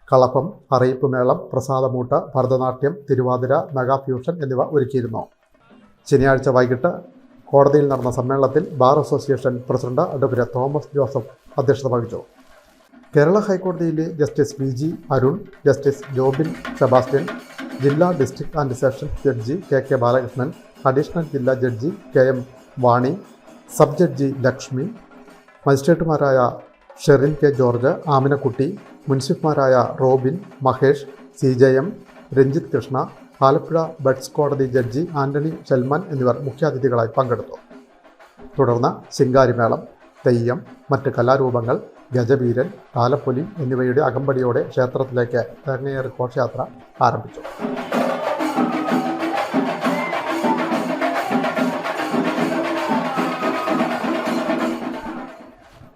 കളഭം, അറിയിപ്പ് മേളം, പ്രസാദമൂട്ട്, ഭരതനാട്യം, തിരുവാതിര, മെഗാ ഫ്യൂഷൻ എന്നിവ ഒരുക്കിയിരുന്നു. ശനിയാഴ്ച വൈകിട്ട് കോടതിയിൽ നടന്ന സമ്മേളനത്തിൽ bar association president advocate Thomas Joseph അധ്യക്ഷത വഹിച്ചു. കേരള ഹൈക്കോടതിയിലെ justice VG Arun, justice Jobin Sebastian, ജില്ലാ district and sessions judge KK Balakrishnan, additional ജില്ലാ judge KM Vani, sub judge Lakshmi, മജിസ്ട്രേറ്റുമാരായ ഷെറിൻ K ജോർജ്, ആമിനക്കുട്ടി, മുൻസിഫ്മാരായ Robin, Mahesh, CJM, Ranjith Krishna, Alappuzha buds കോടതി ജഡ്ജി ആന്റണി ഷെൽമൻ എന്നിവർ മുഖ്യാതിഥികളായി പങ്കെടുത്തു. തുടർന്ന് ശിങ്കാരിമേളം, തെയ്യം, മറ്റ് കലാരൂപങ്ങൾ, ഗജവീരൻ, താലപ്പൊലി എന്നിവയുടെ അകമ്പടിയോടെ ക്ഷേത്രത്തിലേക്ക് തേങ്ങയേറ് ഘോഷയാത്ര ആരംഭിച്ചു.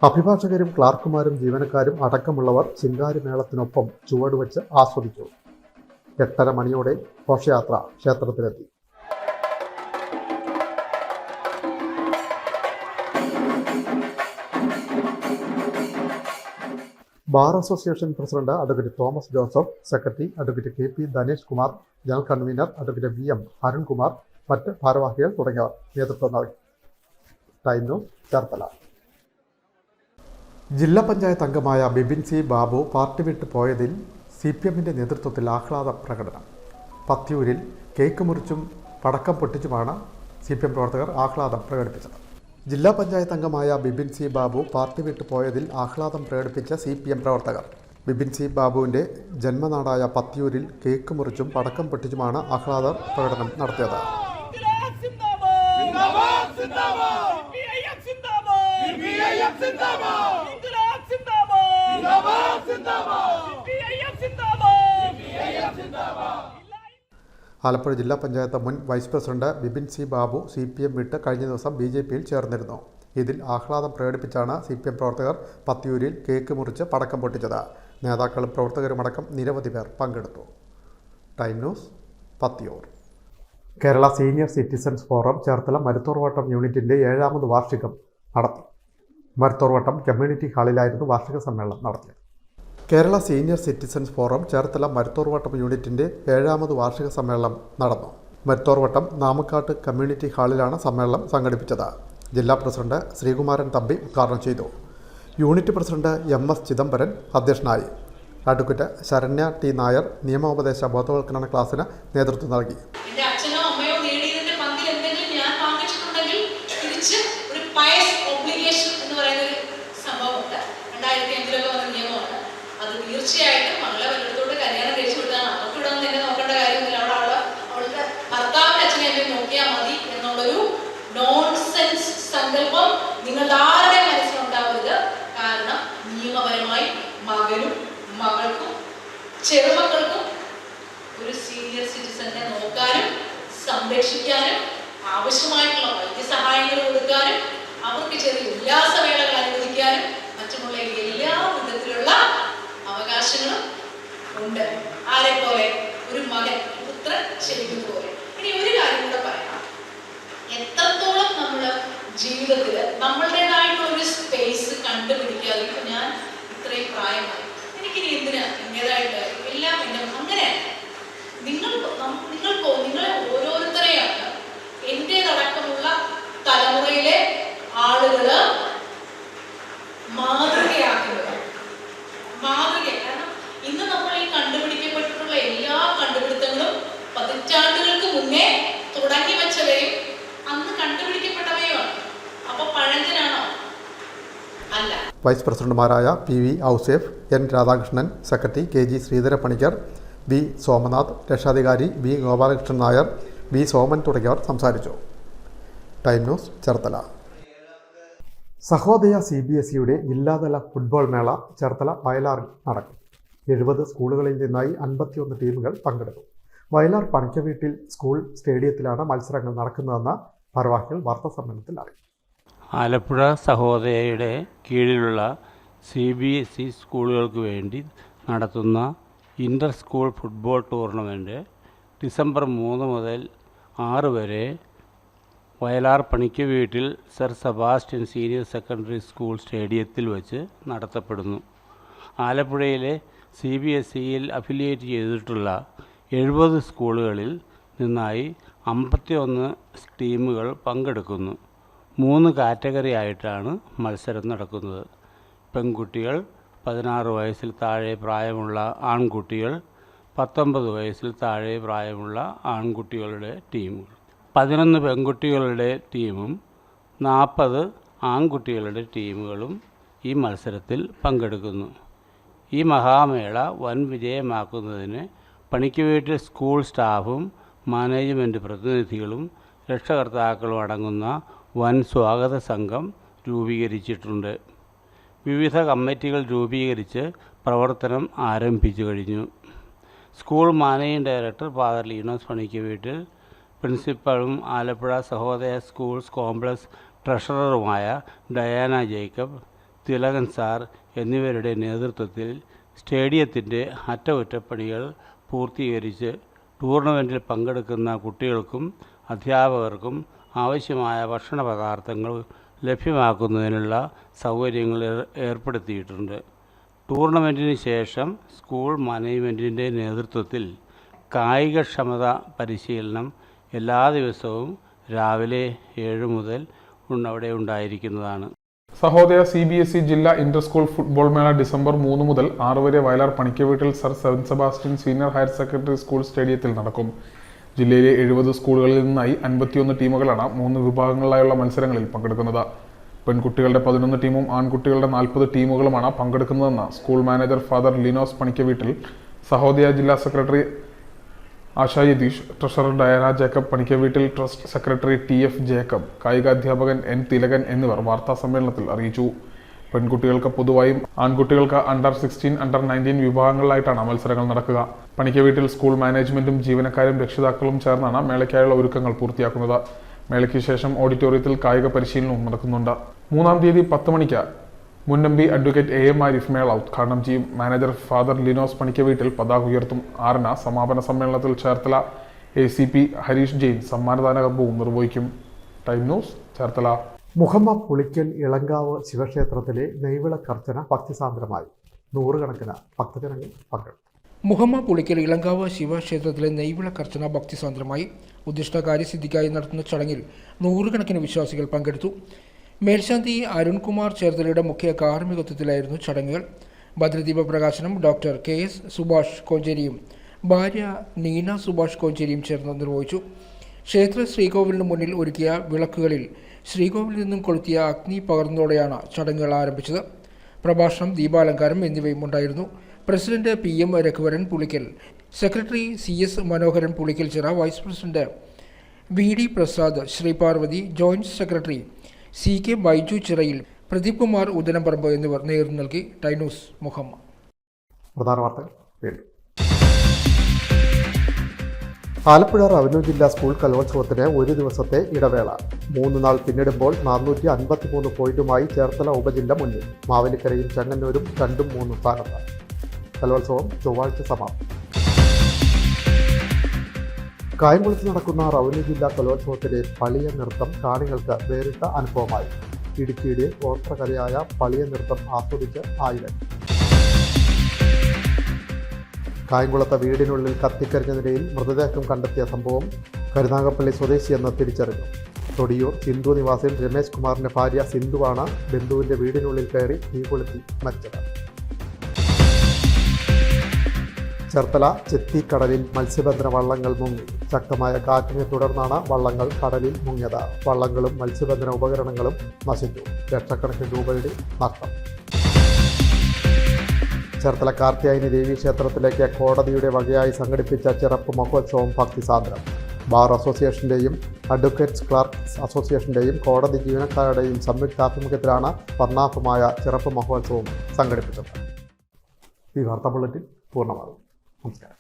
അഭിഭാഷകരും ക്ലാർക്കുമാരും ജീവനക്കാരും അടക്കമുള്ളവർ ശിങ്കാരിമേളത്തിനൊപ്പം ചുവടുവെച്ച് ആസ്വദിച്ചു. 8:30 മണിയോടെ ഘോഷയാത്ര ക്ഷേത്രത്തിലെത്തി. Bar association president advocate Thomas Joseph, secretary advocate KP Dhanesh Kumar, general convener advocate VM Arunkumar, മറ്റ് ഭാരവാഹികൾ തുടങ്ങിയവർ നേതൃത്വം നൽകി. Time news Cherthala. ജില്ലാ പഞ്ചായത്ത് അംഗമായ ബിബിൻ C ബാബു പാർട്ടി വിട്ട് പോയതിൽ CPMന്റെ നേതൃത്വത്തിൽ ആഹ്ലാദ പ്രകടനം. പത്തിയൂരിൽ കേക്ക് മുറിച്ചും പടക്കം പൊട്ടിച്ചുമാണ് CPM പ്രവർത്തകർ ആഹ്ലാദം പ്രകടിപ്പിച്ചത്. ജില്ലാ പഞ്ചായത്ത് അംഗമായ ബിബിൻ C ബാബു പാർട്ടി വിട്ട് പോയതിൽ ആഹ്ലാദം പ്രകടിപ്പിച്ച CPM പ്രവർത്തകർ ബിബിൻ C ബാബുവിൻ്റെ ജന്മനാടായ പത്തിയൂരിൽ കേക്ക് മുറിച്ചും പടക്കം പൊട്ടിച്ചുമാണ് ആഹ്ലാദ പ്രകടനം നടത്തിയത്. ആലപ്പുഴ ജില്ലാ പഞ്ചായത്ത് മുൻ vice president Bibin C Babu CPM വിട്ട് കഴിഞ്ഞ ദിവസം BJPയിൽ ചേർന്നിരുന്നു. ഇതിൽ ആഹ്ലാദം പ്രകടിപ്പിച്ചാണ് CPM പ്രവർത്തകർ പത്തിയൂരിൽ കേക്ക് മുറിച്ച് പടക്കം പൊട്ടിച്ചത്. നേതാക്കളും പ്രവർത്തകരുമടക്കം നിരവധി പേർ പങ്കെടുത്തു. Time news Pathiyoor. Kerala senior citizens forum Cherthala Maruthorvattom യൂണിറ്റിൻ്റെ 7ാമത് വാർഷികം നടത്തി. മരുത്തോർവട്ടം കമ്മ്യൂണിറ്റി ഹാളിലായിരുന്നു വാർഷിക സമ്മേളനം നടത്തിയത്. Kerala senior citizens forum Cherthala Maruthorvattom യൂണിറ്റിൻ്റെ 7ാമത് വാർഷിക സമ്മേളനം നടന്നു. മരുത്തോർവട്ടം നാമക്കാട്ട് കമ്മ്യൂണിറ്റി ഹാളിലാണ് സമ്മേളനം സംഘടിപ്പിച്ചത്. ജില്ലാ പ്രസിഡന്റ് ശ്രീകുമാരൻ തമ്പി ഉദ്ഘാടനം ചെയ്തു. യൂണിറ്റ് പ്രസിഡന്റ് MS ചിദംബരൻ അധ്യക്ഷനായി. അഡ്വക്കേറ്റ് ശരണ്യ T നായർ നിയമോപദേശ ബോധവൽക്കരണ ക്ലാസ്സിന് നേതൃത്വം നൽകി. തീർച്ചയായിട്ടും മകളെ വല്ലയിടത്തോട് കല്യാണം കഴിച്ചു വിട്ടാണ് അവർക്ക് ഇവിടെ തന്നെ നോക്കേണ്ട കാര്യമൊന്നുമില്ല. അവളുടെ ഭർത്താവിന്റെ അച്ഛനെ എന്നെ നോക്കിയാൽ മതി എന്നുള്ളൊരു നോൺസെൻസ് സങ്കല്പം നിങ്ങളുടെ ആരുടെ മനസ്സിലുണ്ടാവരുത്. കാരണം നിയമപരമായി മകനും മകൾക്കും ചെറുമക്കൾക്കും ഒരു സീനിയർ സിറ്റിസനെ നോക്കാനും സംരക്ഷിക്കാനും ആവശ്യമായിട്ടുള്ള വൈദ്യസഹായങ്ങൾ കൊടുക്കാനും അവർക്ക് ചെറിയ ഉല്ലാസവേളകൾ അനുവദിക്കാനും മറ്റു അച്ഛനുള്ള എല്ലാ വിധത്തിലുള്ള അവകാശങ്ങളും ഉണ്ട്. ആരെ പോലെ? ഒരു മകൻ, പുത്രൻ ശരിക്കുന്നതുപോലെ. ഇനി ഒരു കാര്യം കൂടെ പറയാം. എത്രത്തോളം നമ്മൾ ജീവിതത്തിൽ നമ്മളുടേതായിട്ടുള്ള ഒരു സ്പേസ് കണ്ടുപിടിക്കാതെ, ഇപ്പൊ ഞാൻ ഇത്രയും പ്രായമായി, എനിക്കിനി എന്തിനാ എന്റേതായിട്ട് എല്ലാം അങ്ങനെ നിങ്ങളെ ഓരോരുത്തരെയാണ് എന്റേതടക്കമുള്ള തലമുറയിലെ ആളുകള് മാതൃകയാക്കുന്നത്. കാരണം ഇന്ന് നമ്മൾ ഈ കണ്ടുപിടിക്കപ്പെട്ടിട്ടുള്ള എല്ലാ കണ്ടുപിടുത്തങ്ങളും പതിറ്റാണ്ടുകൾക്ക് മുന്നേ തുടങ്ങി വെച്ചവയും അന്ന് കണ്ടുപിടിക്കപ്പെട്ടവയുമാണ്. അപ്പൊ പഴഞ്ചനാണോ? അല്ല. വൈസ് പ്രസിഡന്റുമാരായ P V Ouseph, N Radhakrishnan, secretary K G Sreedharapanicker, V Somanath, രക്ഷാധികാരി വി ഗോപാലകൃഷ്ണൻ നായർ, വി സോമൻ തുടങ്ങിയവർ സംസാരിച്ചു. Time news, Cherthala. സഹോദയ CBSEയുടെ ജില്ലാതല ഫുട്ബോൾ മേള ചേർത്തല വയലാറിൽ നടക്കും. 70 സ്കൂളുകളിൽ നിന്നായി 51 ടീമുകൾ പങ്കെടുക്കും. വയലാർ പണിക്കവീട്ടിൽ സ്കൂൾ സ്റ്റേഡിയത്തിലാണ് മത്സരങ്ങൾ നടക്കുന്നതെന്ന് ഭാരവാഹികൾ വാർത്താസമ്മേളനത്തിൽ അറിയിച്ചു. ആലപ്പുഴ സഹോദയയുടെ കീഴിലുള്ള CBSE സ്കൂളുകൾക്ക് വേണ്ടി നടത്തുന്ന ഇൻ്റർ സ്കൂൾ ഫുട്ബോൾ ടൂർണമെൻറ്റ് ഡിസംബർ 3 മുതൽ 6 വരെ Vayalar Panikkaveettil sir Sebastian senior secondary school സ്റ്റേഡിയത്തിൽ വച്ച് നടത്തപ്പെടുന്നു. ആലപ്പുഴയിലെ CBSEയിൽ അഫിലിയേറ്റ് ചെയ്തിട്ടുള്ള 70 സ്കൂളുകളിൽ നിന്നായി 51 ടീമുകൾ പങ്കെടുക്കുന്നു. 3 കാറ്റഗറി ആയിട്ടാണ് മത്സരം നടക്കുന്നത്. പെൺകുട്ടികൾ, 16 വയസ്സിൽ താഴെ പ്രായമുള്ള ആൺകുട്ടികൾ, 19 വയസ്സിൽ താഴെ പ്രായമുള്ള ആൺകുട്ടികളുടെ ടീമുകൾ. 11 പെൺകുട്ടികളുടെ ടീമും 40 ആൺകുട്ടികളുടെ ടീമുകളും ഈ മത്സരത്തിൽ പങ്കെടുക്കുന്നു. ഈ മഹാമേള വൻ വിജയമാക്കുന്നതിന് പണിക്കവീട്ടിൽ സ്കൂൾ സ്റ്റാഫും മാനേജ്മെൻറ്റ് പ്രതിനിധികളും രക്ഷകർത്താക്കളും അടങ്ങുന്ന വൻ സ്വാഗത സംഘം രൂപീകരിച്ചിട്ടുണ്ട്. വിവിധ കമ്മിറ്റികൾ രൂപീകരിച്ച് പ്രവർത്തനം ആരംഭിച്ചു കഴിഞ്ഞു. School managing director father Linos Panickaveettil, പ്രിൻസിപ്പളും ആലപ്പുഴ സഹോദയ സ്കൂൾസ് കോംപ്ലക്സ് ട്രഷററുമായ ഡയാന ജേക്കബ്, തിലകൻ സാർ എന്നിവരുടെ നേതൃത്വത്തിൽ സ്റ്റേഡിയത്തിൻ്റെ അറ്റകുറ്റപ്പണികൾ പൂർത്തീകരിച്ച് ടൂർണമെൻറ്റിൽ പങ്കെടുക്കുന്ന കുട്ടികൾക്കും അധ്യാപകർക്കും ആവശ്യമായ ഭക്ഷണ പദാർത്ഥങ്ങൾ ലഭ്യമാക്കുന്നതിനുള്ള സൗകര്യങ്ങൾ ഏർപ്പെടുത്തിയിട്ടുണ്ട്. ടൂർണമെൻറ്റിന് ശേഷം സ്കൂൾ മാനേജ്മെൻറ്റിൻ്റെ നേതൃത്വത്തിൽ കായികക്ഷമത പരിശീലനം എല്ലാ ദിവസവും രാവിലെ 7 മുതൽ അവിടെ ഉണ്ടായിരിക്കുന്നതാണ്. സഹോദയ CBSE ജില്ലാ ഇന്റർ സ്കൂൾ ഫുട്ബോൾ മേള ഡിസംബർ 3 മുതൽ 6 വരെ Vayalar Panikkaveettil sir saint Sebastian senior higher secondary school സ്റ്റേഡിയത്തിൽ നടക്കും. ജില്ലയിലെ 70 സ്കൂളുകളിൽ നിന്നായി 51 ടീമുകളാണ് 3 വിഭാഗങ്ങളിലായുള്ള മത്സരങ്ങളിൽ പങ്കെടുക്കുന്നത്. പെൺകുട്ടികളുടെ 11 ടീമും ആൺകുട്ടികളുടെ 40 ടീമുകളുമാണ് പങ്കെടുക്കുന്നതെന്ന് school manager father Linos Panickaveettil, Sahodaya ജില്ലാ സെക്രട്ടറി Asha Yatheesh, treasurer Diana Jacob, Panickaveettil trust secretary TF Jacob, കായികാധ്യാപകൻ N തിലകൻ എന്നിവർ വാർത്താ സമ്മേളനത്തിൽ അറിയിച്ചു. പെൺകുട്ടികൾക്ക് പൊതുവായും ആൺകുട്ടികൾക്ക് അണ്ടർ 16, അണ്ടർ 19 വിഭാഗങ്ങളിലായിട്ടാണ് മത്സരങ്ങൾ നടക്കുക. പണിക്കവീട്ടിൽ സ്കൂൾ മാനേജ്മെന്റും ജീവനക്കാരും രക്ഷിതാക്കളും ചേർന്നാണ് മേളയ്ക്കായുള്ള ഒരുക്കങ്ങൾ പൂർത്തിയാക്കുന്നത്. മേളയ്ക്ക് ശേഷം ഓഡിറ്റോറിയത്തിൽ കായിക പരിശീലനവും നടക്കുന്നുണ്ട്. 3-ാം തീയതി 10 മണിക്ക് മുൻ MP അഡ്വക്കേറ്റ് AM ആരിഫ് മേള ഉദ്ഘാടനം ചെയ്യും. മാനേജർ ഫാദർ ലിനോസ് പണിക്കവീട്ടിൽ പതാക ഉയർത്തും. 6-ന് സമാപന സമ്മേളനത്തിൽ ചേർത്തല ACP ഹരീഷ് ജെയിൻ സമ്മാനദാന കർമ്മവും നിർവഹിക്കും. Time news, Cherthala. മുഹമ്മ പുളിക്കൽ ഇളങ്കാവ് ശിവക്ഷേത്രത്തിലെ നെയ്വിളക്കർച്ചന ഭക്തിസാന്ദ്രമായി. 100 കണക്കിന് ഭക്തജനങ്ങൾ പങ്കെടുത്തു. മുഹമ്മ പുളിക്കൽ ഇളങ്കാവ് ശിവക്ഷേത്രത്തിലെ നെയ്വിളക്കർച്ചന ഭക്തിസാന്ദ്രമായി. ഉദ്ദിഷ്ട കാര്യസിദ്ധിക്കായി നടത്തുന്ന ചടങ്ങിൽ 100 കണക്കിന് വിശ്വാസികൾ പങ്കെടുത്തു. മേൽശാന്തി അരുൺകുമാർ ചേർത്തലയുടെ മുഖ്യ കാർമ്മികത്വത്തിലായിരുന്നു ചടങ്ങുകൾ. ഭദ്രദീപ പ്രകാശനം ഡോക്ടർ KS സുഭാഷ് കോഞ്ചേരിയും ഭാര്യ നീന സുഭാഷ് കോഞ്ചേരിയും ചേർന്ന് നിർവഹിച്ചു. ക്ഷേത്ര ശ്രീകോവിലിന് മുന്നിൽ ഒരുക്കിയ വിളക്കുകളിൽ ശ്രീകോവിലിൽ നിന്നും കൊളുത്തിയ അഗ്നി പകർന്നതോടെയാണ് ചടങ്ങുകൾ ആരംഭിച്ചത്. പ്രഭാഷണം, ദീപാലങ്കാരം എന്നിവയും ഉണ്ടായിരുന്നു. President PM Raghuvaran Pulickal, secretary CS Manoharan Pulickal Chira, vice president VD Prasad, Sreeparvathi, joint secretary CK Baiju Chirayil, Pradeep Kumar Udanamparambu എന്നിവർ നേതൃത്വം നൽകി. Time news, Muhamma. പ്രധാന വാർത്തകൾ വീണ്ടും. ആലപ്പുഴ റവന്യൂ ജില്ലാ സ്കൂൾ കലോത്സവത്തിന് ഒരു ദിവസത്തെ ഇടവേള. 3 നാൾ പിന്നിടുമ്പോൾ 453 പോയിന്റുമായി ചേർത്തല ഉപജില്ല മുന്നിൽ. മാവേലിക്കരയും ചെങ്ങന്നൂരും 2ഉം 3 സ്ഥാനത്ത്. കലോത്സവം ചൊവ്വാഴ്ച സമാപിക്കും. കായംകുളത്ത് നടക്കുന്ന റവന്യൂ ജില്ലാ കലോത്സവത്തിലെ പളിയ നൃത്തം കാണികൾക്ക് വേറിട്ട അനുഭവമായി. ഇടുക്കിയുടെ ഗോത്രകലയായ പളിയ നൃത്തം ആസ്വദിച്ച് ആയിരം. കായംകുളത്തെ വീടിനുള്ളിൽ കത്തിക്കരിഞ്ഞ നിലയിൽ മൃതദേഹം കണ്ടെത്തിയ സംഭവം കരുനാഗപ്പള്ളി സ്വദേശിയെന്ന് തിരിച്ചറിഞ്ഞു. തൊടിയൂർ സിന്ധു നിവാസിൽ രമേശ് കുമാറിന്റെ ഭാര്യ സിന്ധുവാണ് ബന്ധുവിന്റെ വീടിനുള്ളിൽ കയറി തീ കൊളുത്തി മരിച്ചത്. ചേർത്തല ചെത്തിക്കടലിൽ മത്സ്യബന്ധന വള്ളങ്ങൾ മുങ്ങി. ശക്തമായ കാറ്റിനെ തുടർന്നാണ് വള്ളങ്ങൾ കടലിൽ മുങ്ങിയത്. വള്ളങ്ങളും മത്സ്യബന്ധന ഉപകരണങ്ങളും നശിച്ചു. ലക്ഷക്കണക്കിന് രൂപയുടെ നഷ്ടം. ചേർത്തല കാർത്യായനി ദേവി ക്ഷേത്രത്തിലേക്ക് കോടതിയുടെ വകയായി സംഘടിപ്പിച്ച ചിറപ്പ് മഹോത്സവം ഭക്തിസാന്ദ്രം. ബാർ അസോസിയേഷന്റെയും അഡ്വക്കേറ്റ്സ് ക്ലർക്സ് അസോസിയേഷന്റെയും കോടതി ജീവനക്കാരുടെയും സംയുക്താഭിമുഖ്യത്തിലാണ് വർണ്ണാഭമായ ചിറപ്പ് മഹോത്സവം സംഘടിപ്പിച്ചത്. ഈ വാർത്താ ബുള്ളറ്റിൻ പൂർണ്ണമാകും. നമസ്കാരം.